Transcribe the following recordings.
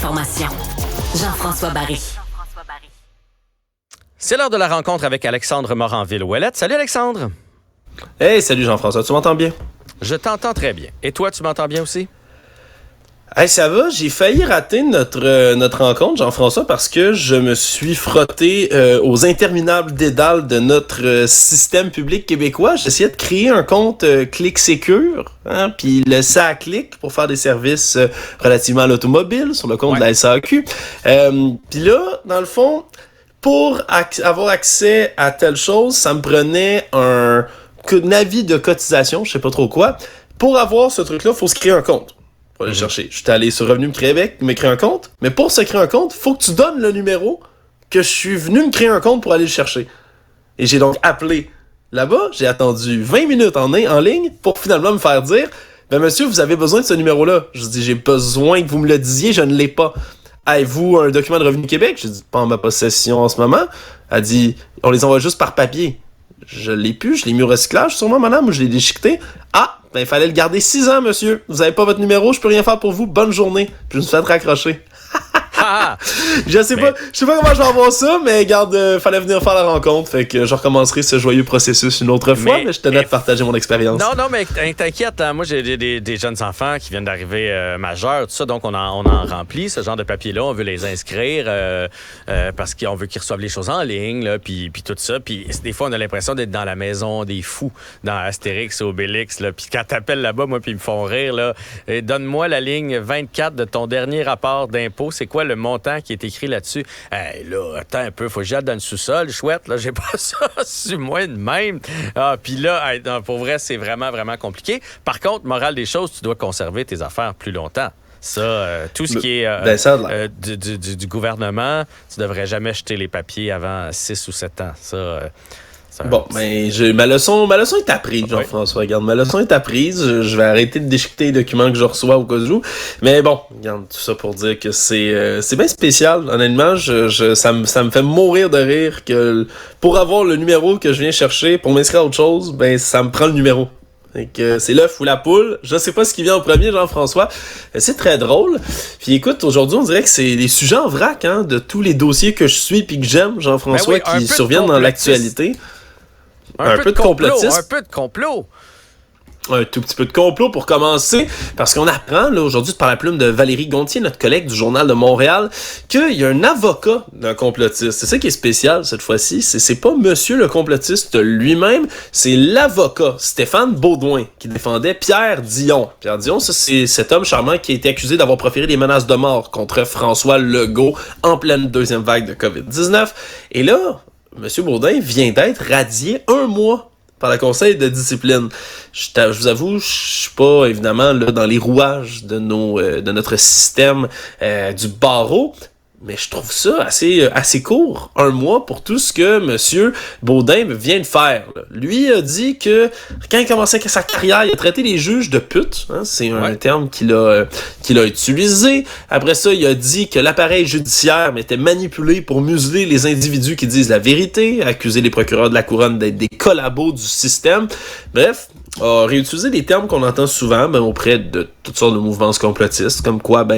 l'information. Jean-François Barry. C'est l'heure de la rencontre avec Alexandre Moranville-Ouellette. Salut Alexandre! Hey, salut Jean-François, tu m'entends bien? Je t'entends très bien. Et toi, tu m'entends bien aussi? Hey, ça va? J'ai failli rater notre rencontre, Jean-François, parce que je me suis frotté aux interminables dédales de notre système public québécois. J'essayais de créer un compte Click Secure, hein, puis le SACLIC pour faire des services relativement à l'automobile sur le compte de la SAQ. Puis là, dans le fond, pour avoir accès à telle chose, ça me prenait un avis de cotisation, je sais pas trop quoi. Pour avoir ce truc-là, il faut se créer un compte. Pour aller chercher. Je suis allé sur Revenu Québec, me créer un compte. Mais pour se créer un compte, faut que tu donnes le numéro que je suis venu me créer un compte pour aller le chercher. Et j'ai donc appelé là-bas. J'ai attendu 20 minutes en ligne pour finalement me faire dire « Ben monsieur, vous avez besoin de ce numéro-là. » Je dis « J'ai besoin que vous me le disiez, je ne l'ai pas. » « Avez-vous un document de Revenu Québec? » J'ai dit « Pas en ma possession en ce moment. » Elle dit « On les envoie juste par papier. » Je l'ai plus, je l'ai mis au recyclage sûrement, madame, ou je l'ai déchiqueté. Ah, ben il fallait le garder 6 ans, monsieur. Vous avez pas votre numéro, je peux rien faire pour vous. Bonne journée. Puis je me suis fait raccrocher. Je sais pas comment je vais avoir ça, mais garde, fallait venir faire la rencontre, fait que je recommencerai ce joyeux processus une autre fois, mais je tenais à partager mon expérience. Non, mais t'inquiète, hein, moi j'ai des jeunes enfants qui viennent d'arriver majeurs, tout ça, donc on en remplit ce genre de papier-là, on veut les inscrire parce qu'on veut qu'ils reçoivent les choses en ligne, là, puis tout ça, puis des fois on a l'impression d'être dans la maison des fous, dans Astérix et Obélix, là, puis quand t'appelles là-bas, moi, puis ils me font rire, là, donne-moi la ligne 24 de ton dernier rapport d'impôt, c'est quoi le montant qui est écrit là-dessus? Hey, là, attends un peu, faut que j'aille dans le sous-sol, chouette, là, j'ai pas ça sur moi de même. Ah, puis là, hey, non, pour vrai, c'est vraiment, vraiment compliqué. Par contre, morale des choses, tu dois conserver tes affaires plus longtemps. Ça, tout ce qui est du gouvernement, tu devrais jamais jeter les papiers avant 6 ou 7 ans. Ça... Bon, ben, ma leçon est apprise, Jean-François. Regarde, ma leçon est apprise. Je vais arrêter de déchiqueter les documents que je reçois au cas où. Mais bon, regarde, tout ça pour dire que c'est bien spécial. Honnêtement, ça me fait mourir de rire que pour avoir le numéro que je viens chercher, pour m'inscrire à autre chose, ben, ça me prend le numéro. Fait que c'est l'œuf ou la poule. Je sais pas ce qui vient en premier, Jean-François. C'est très drôle. Puis écoute, aujourd'hui, on dirait que c'est les sujets en vrac, hein, de tous les dossiers que je suis puis que j'aime, Jean-François, ben oui, qui surviennent dans l'actualité. Un peu de complotisme. Un peu de complot. Un tout petit peu de complot pour commencer, parce qu'on apprend là aujourd'hui par la plume de Valérie Gontier, notre collègue du Journal de Montréal, qu'il y a un avocat d'un complotiste. C'est ça qui est spécial cette fois-ci, c'est pas monsieur le complotiste lui-même, c'est l'avocat Stéphane Baudouin qui défendait Pierre Dion. Pierre Dion, ça c'est cet homme charmant qui a été accusé d'avoir proféré des menaces de mort contre François Legault en pleine deuxième vague de COVID-19. Et là, monsieur Baudouin vient d'être radié 1 mois par le conseil de discipline. Je vous avoue, je suis pas évidemment là dans les rouages de notre système du barreau, mais je trouve ça assez court, 1 mois pour tout ce que monsieur Baudouin vient de faire. Là. Lui a dit que quand il commençait sa carrière, il a traité les juges de putes, hein, c'est un terme qu'il a utilisé. Après ça, il a dit que l'appareil judiciaire était manipulé pour museler les individus qui disent la vérité, accuser les procureurs de la couronne d'être des collabos du système. Bref, a réutilisé des termes qu'on entend souvent auprès de toutes sortes de mouvements complotistes, comme quoi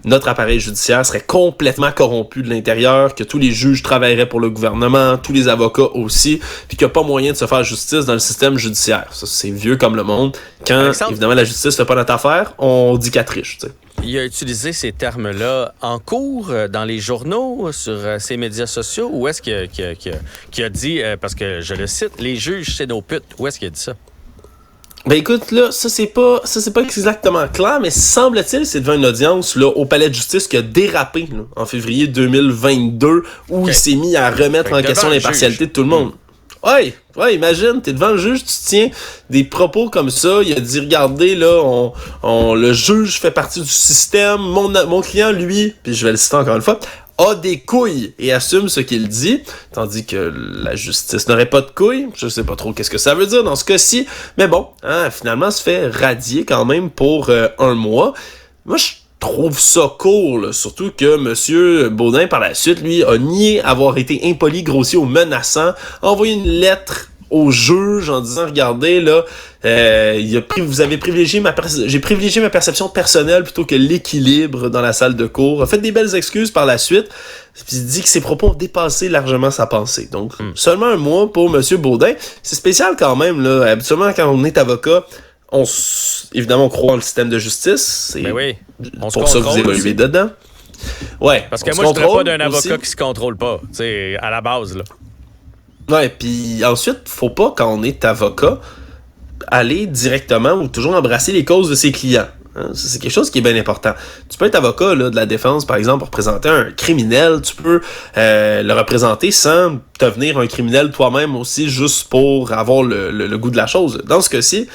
notre appareil judiciaire serait complètement corrompu de l'intérieur, que tous les juges travailleraient pour le gouvernement, tous les avocats aussi, puis qu'il n'y a pas moyen de se faire justice dans le système judiciaire. Ça, c'est vieux comme le monde. Quand, évidemment, la justice fait pas notre affaire, on dit qu'elle triche, tu sais. Il a utilisé ces termes-là en cours, dans les journaux, sur ses médias sociaux, ou est-ce qu'il a dit, parce que je le cite, les juges, c'est nos putes, où est-ce qu'il a dit ça? Ben écoute, là, ça c'est pas exactement clair, mais semble-t-il, c'est devant une audience là, au palais de justice qui a dérapé là, en février 2022, où il s'est mis à remettre en question l'impartialité de tout le monde. Ouais, imagine, t'es devant le juge, tu tiens des propos comme ça, il a dit, regardez, là, le juge fait partie du système, mon client, lui, puis je vais le citer encore une fois, a des couilles et assume ce qu'il dit, tandis que la justice n'aurait pas de couilles. Je sais pas trop qu'est-ce que ça veut dire dans ce cas-ci, mais bon, hein, finalement, se fait radier quand même pour 1 mois. Moi, je trouve ça cool, surtout que monsieur Baudouin, par la suite, lui, a nié avoir été impoli, grossier ou menaçant, a envoyé une lettre au juge en disant, regardez, là, j'ai privilégié ma perception personnelle plutôt que l'équilibre dans la salle de cour. A fait des belles excuses par la suite, puis il dit que ses propos ont dépassé largement sa pensée. Donc, seulement un mois pour M. Baudin. C'est spécial quand même, là. Habituellement, quand on est avocat, évidemment, on croit dans le système de justice. C'est oui. On se pour ça que vous contrôle évoluez aussi. dedans. Ouais. Parce que moi, je ne pas d'un avocat qui se contrôle pas, tu sais, à la base, là. Ouais, puis ensuite, faut pas, quand on est avocat, aller directement ou toujours embrasser les causes de ses clients. Hein? C'est quelque chose qui est bien important. Tu peux être avocat là, de la défense, par exemple, pour représenter un criminel. Tu peux le représenter sans devenir un criminel toi-même aussi, juste pour avoir le goût de la chose. Dans ce cas-ci,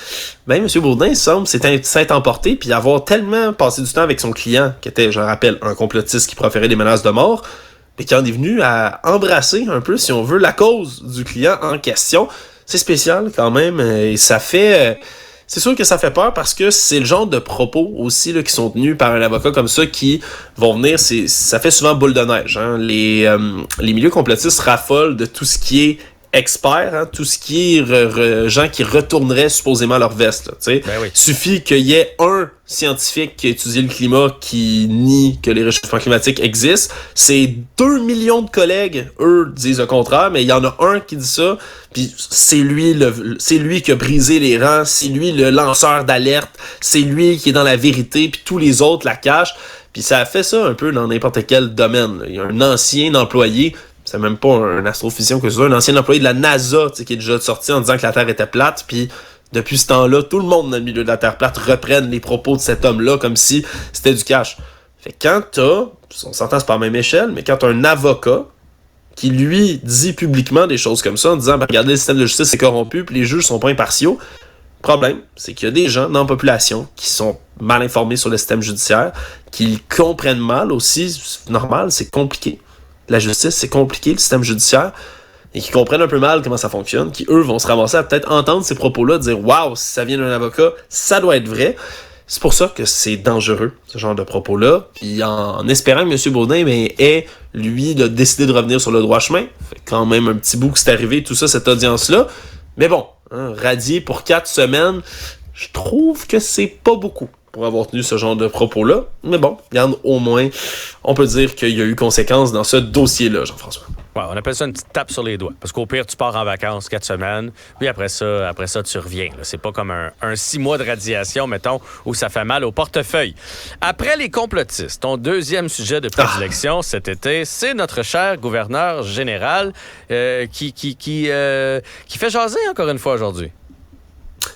ben, M. Bourdin semble s'être emporté puis avoir tellement passé du temps avec son client, qui était, je le rappelle, un complotiste qui proférait des menaces de mort, mais qui en est venu à embrasser un peu, si on veut, la cause du client en question. C'est spécial quand même, et ça fait... c'est sûr que ça fait peur parce que c'est le genre de propos aussi là, qui sont tenus par un avocat comme ça qui vont venir, ça fait souvent boule de neige. Hein. Les milieux complotistes raffolent de tout ce qui est expert, hein, tout ce qui est gens qui retourneraient supposément leur veste. Là, ben oui. Suffit qu'il y ait un scientifique qui a étudié le climat qui nie que les réchauffements climatiques existent. C'est 2 millions de collègues, eux, disent le contraire, mais il y en a un qui dit ça, puis c'est lui qui a brisé les rangs, c'est lui le lanceur d'alerte, c'est lui qui est dans la vérité, puis tous les autres la cachent. Puis ça a fait ça un peu dans n'importe quel domaine. Là. Il y a un ancien employé, c'est même pas un astrophysicien que c'est un ancien employé de la NASA qui est déjà sorti en disant que la Terre était plate, puis depuis ce temps-là, tout le monde dans le milieu de la Terre plate reprenne les propos de cet homme-là comme si c'était du cash. Fait que quand on s'entend c'est pas à la même échelle, mais quand t'as un avocat qui lui dit publiquement des choses comme ça en disant regardez, le système de justice est corrompu puis les juges sont pas impartiaux, le problème, c'est qu'il y a des gens dans la population qui sont mal informés sur le système judiciaire, qui comprennent mal aussi, c'est normal, c'est compliqué. La justice, c'est compliqué, le système judiciaire, et qui comprennent un peu mal comment ça fonctionne, qui, eux, vont se ramasser à peut-être entendre ces propos-là, dire « Wow, si ça vient d'un avocat, ça doit être vrai ». C'est pour ça que c'est dangereux, ce genre de propos-là. Puis en espérant que M. Baudin ait, lui, décidé de revenir sur le droit chemin, fait quand même un petit bout que c'est arrivé, tout ça, cette audience-là. Mais bon, hein, radié pour 4 semaines, je trouve que c'est pas beaucoup pour avoir tenu ce genre de propos-là. Mais bon, regarde, au moins, on peut dire qu'il y a eu conséquence dans ce dossier-là, Jean-François. Ouais, on appelle ça une petite tape sur les doigts. Parce qu'au pire, tu pars en vacances 4 semaines, puis après ça tu reviens. Là. C'est pas comme un 6 mois de radiation, mettons, où ça fait mal au portefeuille. Après les complotistes, ton deuxième sujet de prédilection cet été, c'est notre cher gouverneur général qui fait jaser encore une fois aujourd'hui.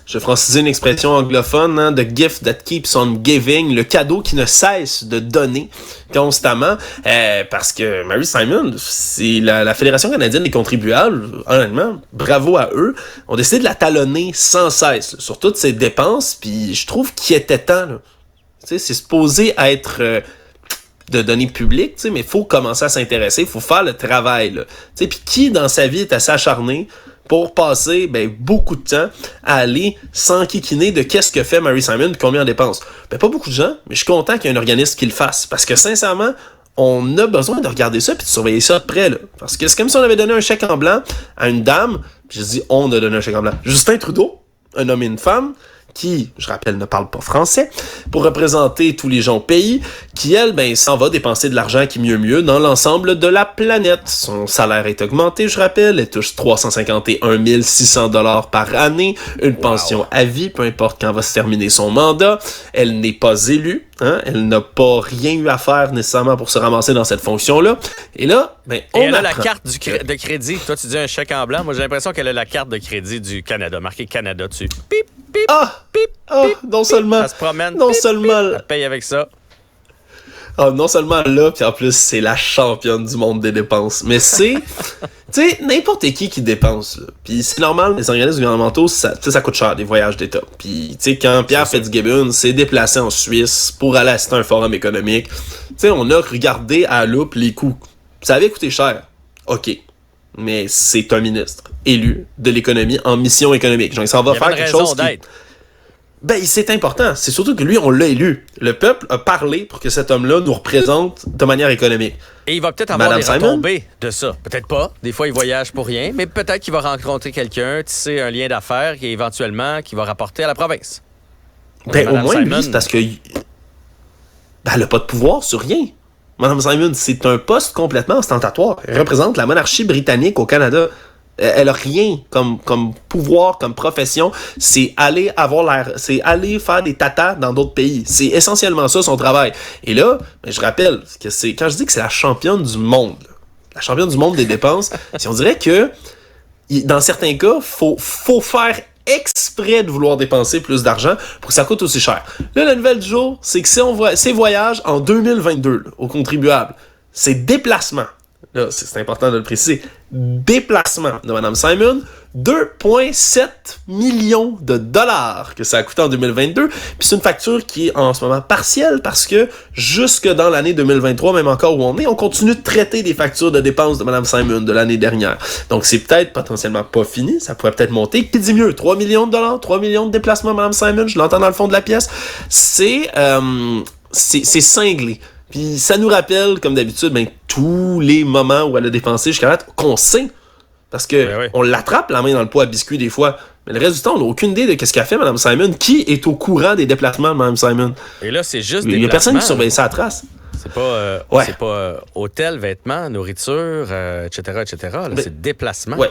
Je vais franciser une expression anglophone, hein, the gift that keeps on giving, le cadeau qui ne cesse de donner constamment, parce que Mary Simon, c'est la Fédération canadienne des contribuables, honnêtement, bravo à eux, ont décidé de la talonner sans cesse là, sur toutes ses dépenses, puis je trouve qu'il était temps. Là. C'est supposé être de données publiques, mais il faut commencer à s'intéresser, il faut faire le travail. Puis qui dans sa vie est assez acharné pour passer beaucoup de temps à aller s'enquiquiner de qu'est-ce que fait Mary Simon et combien on dépense. Pas beaucoup de gens, mais je suis content qu'il y ait un organisme qui le fasse. Parce que sincèrement, on a besoin de regarder ça et de surveiller ça de près. Là. Parce que c'est comme si on avait donné un chèque en blanc à une dame, puis je dis on a donné un chèque en blanc. Justin Trudeau, un homme et une femme, qui, je rappelle, ne parle pas français, pour représenter tous les gens au pays, qui, elle, s'en va dépenser de l'argent qui mieux dans l'ensemble de la planète. Son salaire est augmenté, je rappelle, elle touche 351 600 $ par année, une pension à vie, peu importe quand va se terminer son mandat. Elle n'est pas élue, hein? Elle n'a pas rien eu à faire nécessairement pour se ramasser dans cette fonction-là. Et là, on elle a la carte de crédit. Toi, tu dis un chèque en blanc. Moi, j'ai l'impression qu'elle a la carte de crédit du Canada, marqué Canada dessus. Pip, pip, pip, pip, non seulement, elle se promène, non seulement, elle paye avec ça. Non seulement là, puis en plus, c'est la championne du monde des dépenses. Mais c'est, tu sais, n'importe qui dépense, là. Puis c'est normal, les organismes gouvernementaux, ça coûte cher, des voyages d'État. Puis, tu sais, quand Pierre Fitzgibbon s'est déplacé en Suisse pour aller assister à un forum économique, tu sais, on a regardé à la loupe les coûts. Ça avait coûté cher. OK. Mais c'est un ministre élu de l'économie en mission économique. Genre, il s'en va faire quelque chose Ben, c'est important. C'est surtout que lui, on l'a élu. Le peuple a parlé pour que cet homme-là nous représente de manière économique. Et il va peut-être avoir Madame des Simon? retombées de ça. Peut-être pas. Des fois, il voyage pour rien, mais peut-être qu'il va rencontrer quelqu'un, tisser un lien d'affaires qui éventuellement qui va rapporter à la province. Ben, au Madame moins, Simon, lui, c'est parce que... Ben, elle n'a pas de pouvoir sur rien. Madame Simon, c'est un poste complètement ostentatoire. Elle représente la monarchie britannique au Canada. Elle a rien comme pouvoir, comme profession. C'est aller faire des tatas dans d'autres pays. C'est essentiellement ça son travail. Et là, ben, je rappelle que quand je dis que c'est la championne du monde, là, la championne du monde des dépenses, si on dirait que dans certains cas, faut faire exprès de vouloir dépenser plus d'argent pour que ça coûte aussi cher. Là, la nouvelle du jour, c'est que ces voyages en 2022 là, aux contribuables, ces déplacements, là, c'est important de le préciser, déplacement de Mme Simon, 2,7 millions de dollars que ça a coûté en 2022. Puis c'est une facture qui est en ce moment partielle parce que jusque dans l'année 2023, même encore où on est, on continue de traiter des factures de dépenses de Mme Simon de l'année dernière. Donc c'est peut-être potentiellement pas fini, ça pourrait peut-être monter. Qui dit mieux? 3 millions de dollars, 3 millions de déplacements de Mme Simon, je l'entends dans le fond de la pièce. C'est cinglé. Puis ça nous rappelle, comme d'habitude, ben, tous les moments où elle a dépensé jusqu'à là, qu'on sait. Parce que on l'attrape la main dans le pot à biscuits des fois. Mais le reste du temps, on n'a aucune idée de ce qu'a fait Mme Simon. Qui est au courant des déplacements de Mme Simon? Et là, c'est juste Il n'y a personne qui surveille sa trace. C'est pas, hôtel, vêtements, nourriture, etc., etc. Là, c'est déplacement. Ouais.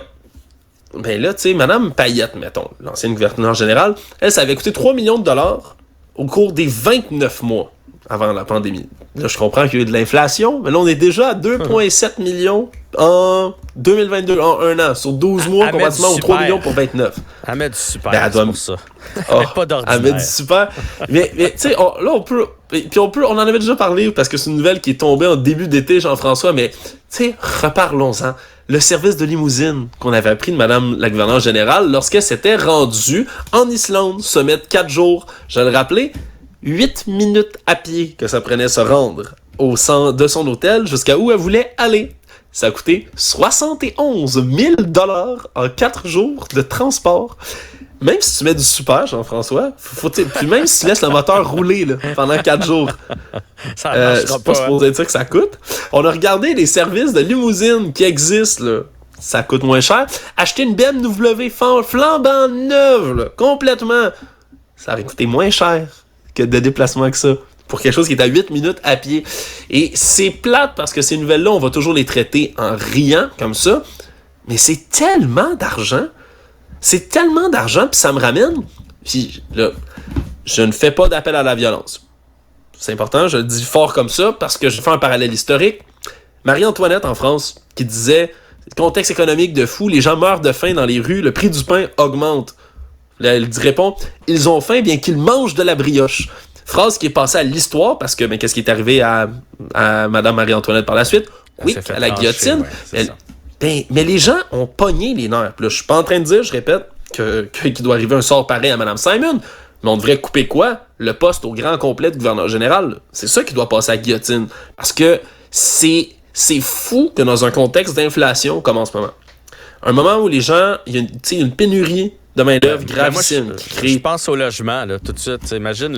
Ben là, tu sais, Mme Payette, mettons, l'ancienne gouverneure générale, elle, ça avait coûté 3 millions de dollars au cours des 29 mois avant la pandémie. Là, je comprends qu'il y a eu de l'inflation, mais là, on est déjà à 2,7 millions en 2022, en un an, sur 12 mois, comparativement aux 3 millions pour 29. Elle met du super, ben, c'est pour ça. Oh, pas d'ordinaire. Elle met du super. Mais tu sais, là, on en avait déjà parlé, parce que c'est une nouvelle qui est tombée en début d'été, Jean-François, mais, tu sais, reparlons-en. Le service de limousine qu'on avait appris de Madame la gouverneure générale lorsqu'elle s'était rendue en Islande, sommet de 4 jours. Je le rappelais, 8 minutes à pied que ça prenait se rendre de son hôtel jusqu'à où elle voulait aller. Ça a coûté 71 000 $ en 4 jours de transport. Même si tu mets du super, Jean-François, puis même si tu laisses le moteur rouler là, pendant 4 jours, ça marchera c'est pas supposé dire que ça coûte. On a regardé les services de limousine qui existent, là. Ça coûte moins cher. Acheter une BMW flambant neuve, là, complètement, ça aurait coûté moins cher que de déplacement que ça. Pour quelque chose qui est à 8 minutes à pied. Et c'est plate parce que ces nouvelles-là, on va toujours les traiter en riant, comme ça. Mais c'est tellement d'argent. C'est tellement d'argent, puis ça me ramène. Puis là, je ne fais pas d'appel à la violence. C'est important, je le dis fort comme ça, parce que je fais un parallèle historique. Marie-Antoinette, en France, qui disait « Contexte économique de fou, les gens meurent de faim dans les rues, le prix du pain augmente. » Là, elle répond « Ils ont faim, bien qu'ils mangent de la brioche. » Phrase qui est passée à l'histoire, parce que qu'est-ce qui est arrivé à Madame Marie-Antoinette par la suite? Oui, à la guillotine. Mais les gens ont pogné les nerfs. Là, je suis pas en train de dire, je répète, qu'il doit arriver un sort pareil à Madame Simon, mais on devrait couper quoi? Le poste au grand complet de gouverneur général. C'est ça qui doit passer à la guillotine. Parce que c'est fou que dans un contexte d'inflation comme en ce moment, un moment où les gens, il y a une pénurie de main-d'œuvre gravissime qui crée. Je pense au logement, là, tout de suite. Imagine,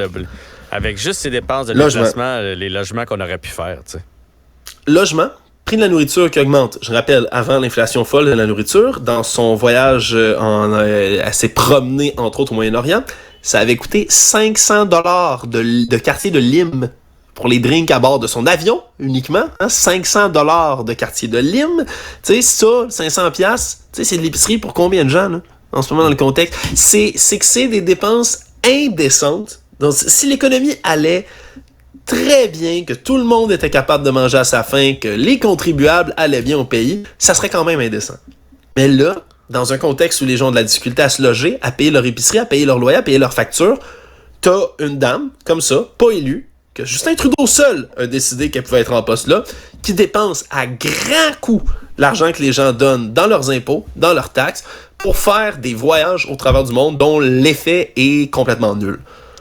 avec juste ces dépenses de déplacement, les logements qu'on aurait pu faire. T'sais. Logement, prix de la nourriture qui augmente. Je rappelle, avant l'inflation folle de la nourriture, dans son voyage, elle s'est promenée, entre autres, au Moyen-Orient, ça avait coûté 500 $ de quartier de lime pour les drinks à bord de son avion, uniquement. 500 $ de quartier de lime. Tu sais, ça, 500 $, tu sais, c'est de l'épicerie pour combien de gens, là, en ce moment, dans le contexte? C'est que c'est des dépenses indécentes. Donc, si l'économie allait très bien, que tout le monde était capable de manger à sa faim, que les contribuables allaient bien au pays, ça serait quand même indécent. Mais là, dans un contexte où les gens ont de la difficulté à se loger, à payer leur épicerie, à payer leur loyer, à payer leurs factures, t'as une dame, comme ça, pas élue, que Justin Trudeau seul a décidé qu'elle pouvait être en poste là, qui dépense à grands coups l'argent que les gens donnent dans leurs impôts, dans leurs taxes, pour faire des voyages au travers du monde dont l'effet est complètement nul.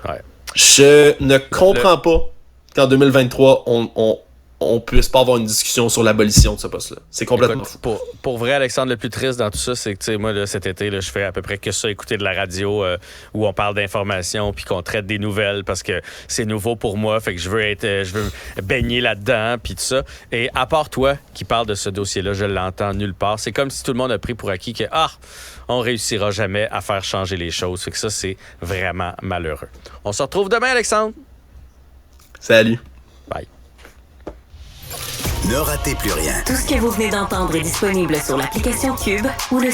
Ouais. Je ne comprends pas qu'en 2023, on puisse pas avoir une discussion sur l'abolition de ce poste-là. C'est complètement fou. Pour vrai, Alexandre, le plus triste dans tout ça, c'est que, tu sais, moi, là, cet été, là, je fais à peu près que ça, écouter de la radio où on parle d'information puis qu'on traite des nouvelles parce que c'est nouveau pour moi, fait que je veux baigner là-dedans puis tout ça. Et à part toi qui parle de ce dossier-là, je l'entends nulle part. C'est comme si tout le monde a pris pour acquis que, on réussira jamais à faire changer les choses. Fait que ça, c'est vraiment malheureux. On se retrouve demain, Alexandre. Salut. Bye. Ne ratez plus rien. Tout ce que vous venez d'entendre est disponible sur l'application Cube ou le